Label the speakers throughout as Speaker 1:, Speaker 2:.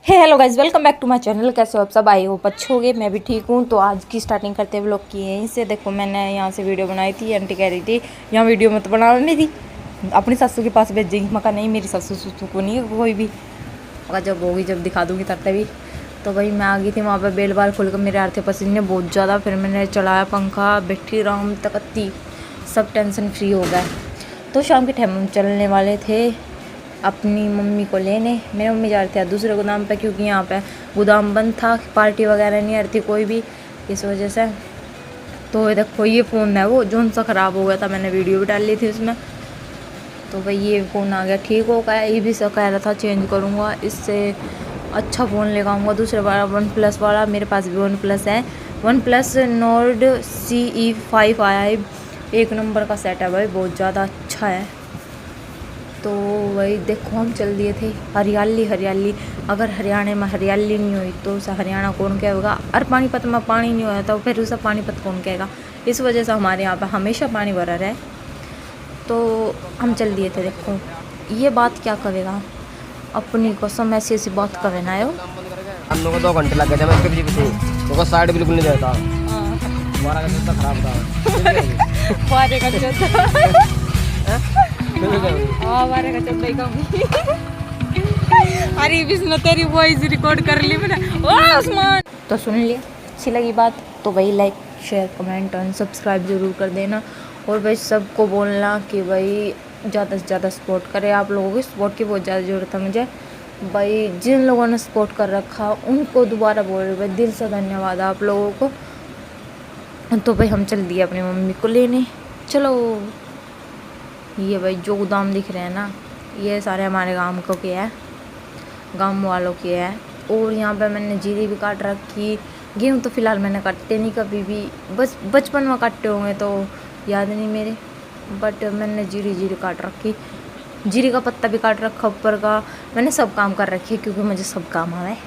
Speaker 1: Hello guys, welcome back to my channel. कैसे हो आप सब? आई होप अच्छे होगे। मैं भी ठीक हूँ। तो आज की स्टार्टिंग करते हैं व्लॉग की। यहीं से देखो, मैंने यहाँ से वीडियो बनाई थी। आंटी कह रही थी यहाँ वीडियो मत बनानी थी, अपनी सासू के पास भेजेगी। मैं कहा नहीं, मेरी सासू सुसू को नहीं है कोई भी। मगर जब होगी जब दिखा दूँगी तब तभी। तो भाई मैं आ गई थी वहाँ पर, बेल बाल खोल कर मेरे आ रहे थे पसीने बहुत ज़्यादा। फिर मैंने चलाया पंखा, बैठी आराम तक अत्ती, सब टेंशन फ्री हो गया। तो शाम के टाइम हम चलने वाले थे अपनी मम्मी को लेने। मेरी मम्मी जा रही थी दूसरे गोदाम पे, क्योंकि यहाँ पे गोदाम बंद था, पार्टी वगैरह नहीं आ रही थी कोई भी, इस वजह से। तो ये देखो, ये फ़ोन है वो जो सा ख़राब हो गया था, मैंने वीडियो भी डाल ली थी उसमें। तो भाई ये फ़ोन आ गया, ठीक हो गया। ये भी सब कह रहा था चेंज करूँगा, इससे अच्छा फ़ोन लेकर आऊँगा दूसरे वाला, वन प्लस वाला। मेरे पास भी वन प्लस है, वन प्लस नोर्ड CE5 आया है। एक नंबर का सेट है भाई, बहुत ज़्यादा अच्छा है। तो वही देखो, हम चल दिए थे। हरियाली हरियाली, अगर हरियाणा में हरियाली नहीं हुई तो उसे हरियाणा कौन कहेगा। और पानीपत में पानी नहीं होया तो फिर उसे पानीपत कौन कहेगा। इस वजह से हमारे यहाँ पर हमेशा पानी भरा रहे। तो हम चल दिए थे। देखो ये बात क्या कहेगा, अपनी कसम ऐसी ऐसी बात कहे ना हो।
Speaker 2: हम लोग को 2 घंटे लग गए थे, मैं उसके पीछे पीछे तो साइड बिल्कुल नहीं देता। हमारा का जूता खराब था।
Speaker 1: वारे का अरे बिस्नो, तेरी वॉइस रिकॉर्ड कर ली मैंने। ओ आसमान, तो सुन लिया। अच्छी लगी बात तो भाई लाइक शेयर कमेंट और सब्सक्राइब ज़रूर कर देना। और भाई सबको बोलना कि भाई ज़्यादा से ज़्यादा सपोर्ट करें। आप लोगों की सपोर्ट की बहुत ज़्यादा ज़रूरत है मुझे। भाई जिन लोगों ने सपोर्ट कर रखा उनको दोबारा बोल रहे, भाई दिल से धन्यवाद आप लोगों को। तो भाई हम चल दिए अपनी मम्मी को लेने। चलो, ये भाई जो गोदाम दिख रहे हैं ना, ये सारे हमारे गांव को के है, गांव वालों के है। और यहाँ पे मैंने जीरी भी काट रखी। गेहूँ तो फ़िलहाल मैंने काटे नहीं कभी भी, बस बचपन में काटे होंगे तो याद नहीं मेरे। बट मैंने जीरी काट रखी, जीरी का पत्ता भी काट रखा ऊपर का। मैंने सब काम कर रखी है, क्योंकि मुझे सब काम आवे।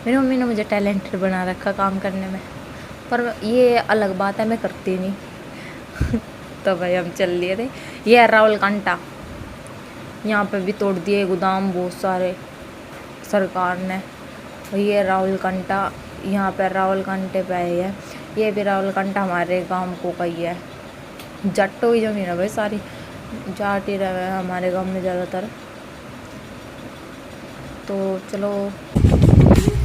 Speaker 1: मेरी मम्मी ने मुझे टैलेंटेड बना रखा काम करने में, पर ये अलग बात है, मैं करती नहीं। तो भाई हम चल लिए थे। ये है रावल कांटा, यहाँ पे भी तोड़ दिए गोदाम बहुत सारे सरकार ने। ये रावल कांटा, यहाँ पे रावल कांटे पे है। ये भी रावल कांटा हमारे गांव को का ही है। जट्टों की जमीन है भाई, सारी जाट ही रहे हैं हमारे गांव में ज़्यादातर। तो चलो,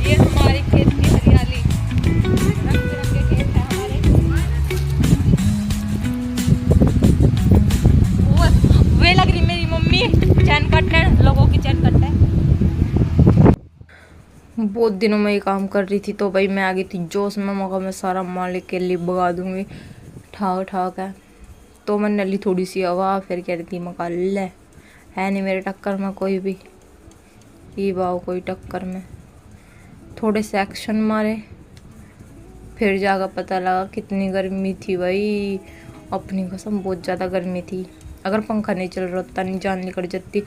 Speaker 1: ये हमारे खेत की हरियाली, रंग बिरंगे खेत है हमारे। वे लग रही मेरी मम्मी चैन कटने, लोगों की चैन कटने। बहुत दिनों में ये काम कर रही थी, तो भाई मैं आ गई थी जोश में। मौका मैं सारा मालिक के लिए भगा दूंगी, ठाक ठाक है। तो मैंने ली थोड़ी सी हवा, फिर कह रही थी मका ले है नहीं मेरे टक्कर में कोई भी, ये बाओ कोई टक्कर में। थोड़े से एक्शन मारे, फिर जाकर पता लगा कितनी गर्मी थी भाई। अपनी कसम बहुत ज़्यादा गर्मी थी। अगर पंखा नहीं चल रहा होता नहीं जान निकल जाती।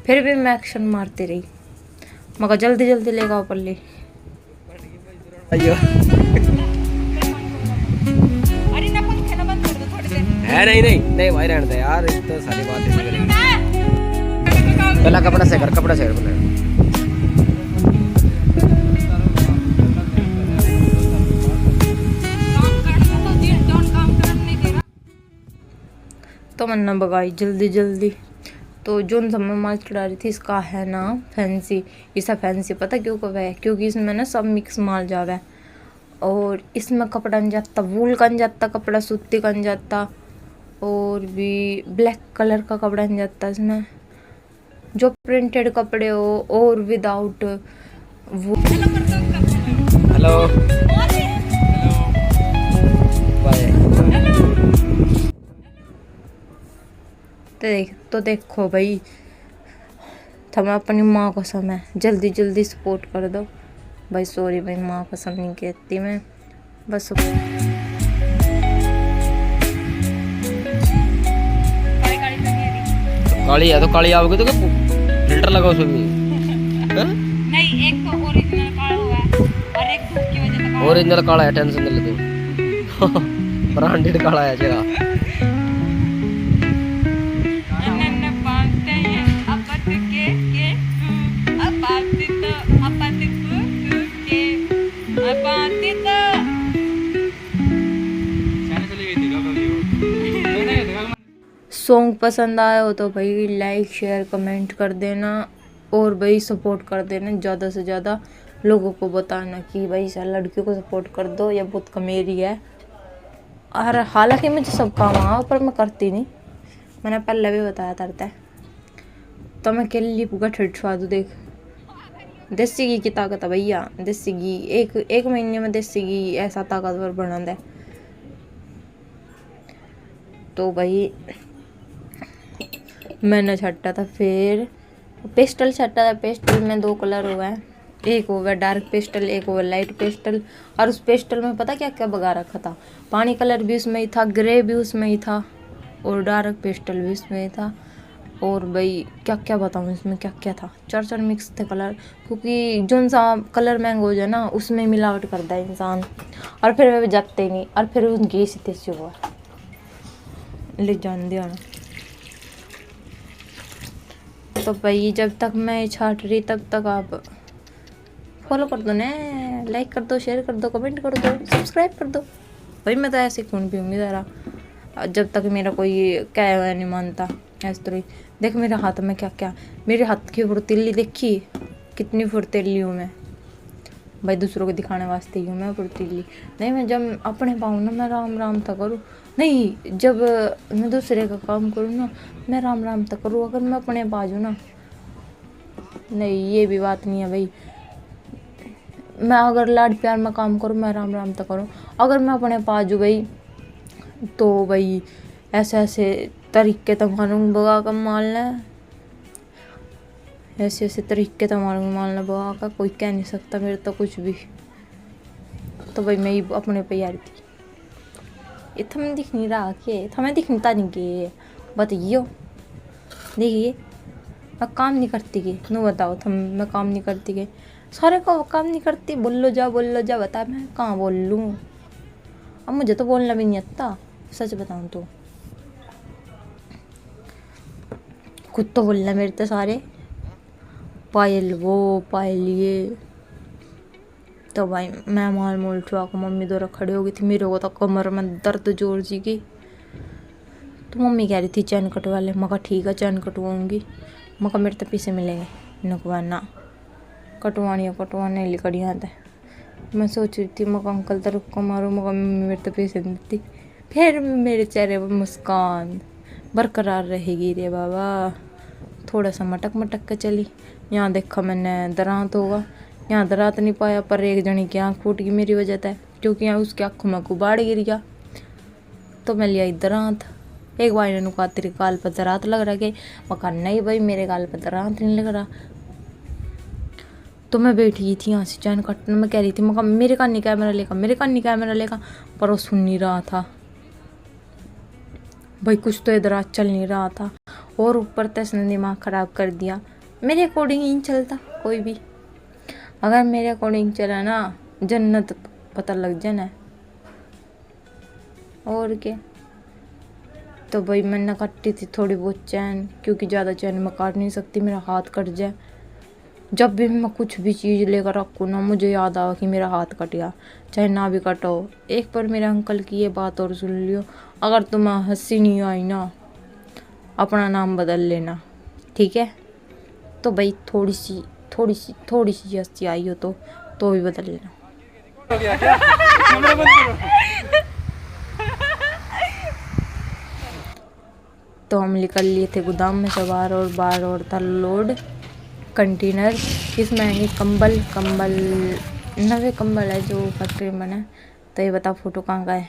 Speaker 1: फिर भी मैं एक्शन मारते रही, मगर जल्दी जल्दी लेगा ऊपर ले। अरे ना पंखे ना बंद कर दो थोड़ी देर
Speaker 2: है नहीं भाई, रहने दे यार, इतनी सारी बातें नहीं करेंगे। पहला कपड़ा से कर पहले।
Speaker 1: तो मैंने भगाई जल्दी जल्दी। तो जो मैं माल चढ़ा रही थी, इसका है ना फैंसी। इसे फैंसी पता क्यों कहा है? क्योंकि इसमें ना सब मिक्स माल जावा है। और इसमें कपड़ा नहीं जाता, वूल का नहीं जाता कपड़ा, सूती का नहीं जाता, और भी ब्लैक कलर का कपड़ा नहीं जाता इसमें। जो प्रिंटेड कपड़े हो और विदाउट वो।
Speaker 2: हेलो
Speaker 1: तो देखो भाई, तुम्हें अपनी माँ को समय जल्दी जल्दी सपोर्ट कर दो भाई। सॉरी भाई, माँ को सब नहीं कहती मैं, बस।
Speaker 2: काली है तो काली आओगे तो फिल्टर लगाओ उसमें भी।
Speaker 1: नहीं, एक तो ओरिजिनल काला हुआ है और एक धूप की वजह से।
Speaker 2: ओरिजिनल काला है, टेंशन नहीं लेते। ब्रांडेड काला है जरा।
Speaker 1: के सॉन्ग पसंद आया हो तो भाई लाइक शेयर कमेंट कर देना, और भाई सपोर्ट कर देना, ज़्यादा से ज़्यादा लोगों को बताना कि भाई सर लड़कियों को सपोर्ट कर दो, ये बहुत कमेरी है। और हालांकि मुझे सब काम आ पर मैं करती नहीं, मैंने पहले भी बताया था। तो मैं के लिए पूरा ठिठवा दूँ। देख देसी घी की ताकत है भैया, देसी घी एक महीने में देसी घी ऐसा ताकतवर बना है। तो भाई मैंने छट्टा था, फिर पेस्टल छट्टा था। पेस्टल में 2 कलर हुआ है, एक हुआ डार्क पेस्टल, एक हुआ लाइट पेस्टल। और उस पेस्टल में पता क्या क्या भगा रखा था, पानी कलर भी उसमें ही था, ग्रे भी उसमें ही था, और डार्क पेस्टल भी उसमें ही था। और भाई क्या क्या बताऊँ इसमें क्या क्या था, 4 मिक्स थे कलर, क्योंकि जो सा कलर महंगा हो जाए ना उसमें मिलावट करता है इंसान, और फिर वे जाते ही नहीं, और फिर उनकी इसी तेजी हुआ ले जान दिया ना। तो भाई जब तक मैं छाट रही तब तक आप फॉलो कर दो ना, लाइक कर दो, शेयर कर दो, कमेंट कर दो, सब्सक्राइब कर दो। भाई मैं तो ऐसे खून पीऊँगी ज़रा, जब तक मेरा कोई क्या हुआ नहीं मानता ऐसे तो। देख मेरे हाथ में क्या क्या, मेरे हाथ की फुर्तीली देखी कितनी फुर्तीली हूँ मैं भाई, दूसरों को दिखाने वास्ते ही हूँ मैं फुर्तीली। नहीं मैं जब अपने पाऊँ ना मैं राम राम तक करूँ, नहीं जब मैं दूसरे का काम करूँ ना मैं राम राम तक करूँ। अगर मैं अपने बाजू ना, नहीं ये भी बात नहीं है भाई। मैं अगर लाड प्यार में काम करूँ मैं राम राम तक करूँ, अगर मैं अपने बाजू भाई तो भाई ऐसे ऐसे तरीके तो मारूंगा बगा का मारना, ऐसे ऐसे तरीके तो मारूंगा मारना बगा का, कोई कह नहीं सकता मेरे तो कुछ भी। तो भाई मैं अपने पे यार थी, ये थमें दिख नहीं रहा के, थमें दिखता नहीं के बताइयो। देखिए मैं काम नहीं करती के, नो बताओ थम मैं काम नहीं करती के, सारे को काम नहीं करती, बोल लो जा बता मैं कहाँ बोल लूँ। अब मुझे तो बोलना भी नहीं आता सच बताऊँ तो, खुद तो बोलना मेरे तो सारे पायल वो पायल ये। तो भाई मैं माल मोल छुआ को मम्मी द्वारा खड़ी हो गई थी, मेरे को तो कमर में दर्द जोर जी की। तो मम्मी कह रही थी चैन कटवा ले, मैं कहा ठीक है चैन कटवाऊँगी, मैं कहा मेरे तो पैसे मिलेंगे, नकवाना कटवाने लिए यहाँ था। मैं सोच रही थी मैं अंकल तो रुको मारो, मैं मम्मी मेरे तो पैसे नहीं देती। फिर मेरे चेहरे पर मुस्कान बरकरार रहेगी रे बाबा। थोड़ा सा मटक के चली, यहाँ देखा मैंने दरात होगा, यहाँ दरात नहीं पाया, पर एक जनी की आँख फूट गई मेरी वजह से, क्योंकि यहाँ उसकी आँखों में गुबाड़ गिर गया। तो मैं लिया दरात। एक भाई ने कहा तेरे गाल पर दरात लग रहा है, मैं कहा नहीं भाई मेरे गाल पर दरात नहीं लग रहा। तो मैं बैठी थी यहाँ से चैन काटने, मैं कह रही थी मैं कहा मेरे कान नहीं कैमरा लेगा, पर वो सुन नहीं रहा था भाई, कुछ तो इधर चल नहीं रहा था, और ऊपर से इसने दिमाग ख़राब कर दिया। मेरे अकॉर्डिंग ही नहीं चलता कोई भी, अगर मेरे अकॉर्डिंग चला ना जन्नत पता लग जाए ना, और क्या। तो भाई मैंने काटी थी थोड़ी बहुत चैन, क्योंकि ज़्यादा चैन मैं काट नहीं सकती, मेरा हाथ कट जाए। जब भी मैं कुछ भी चीज़ लेकर रखूँ ना मुझे याद आवा कि मेरा हाथ कट गया, चाहे ना भी कटा हो। एक बार मेरे अंकल की ये बात और सुन लियो, अगर तुम्हें हंसी नहीं आई ना अपना नाम बदल लेना, ठीक है। तो भाई थोड़ी सी हंसी आई हो तो भी बदल लेना। तो हम निकल लिए थे गोदाम में से बाहर और था लोड कंटेनर। इसमें आएंगे कंबल नवे कंबल है जो फैक्ट्री में बना है। तो ये बता फोटो कहाँ का है।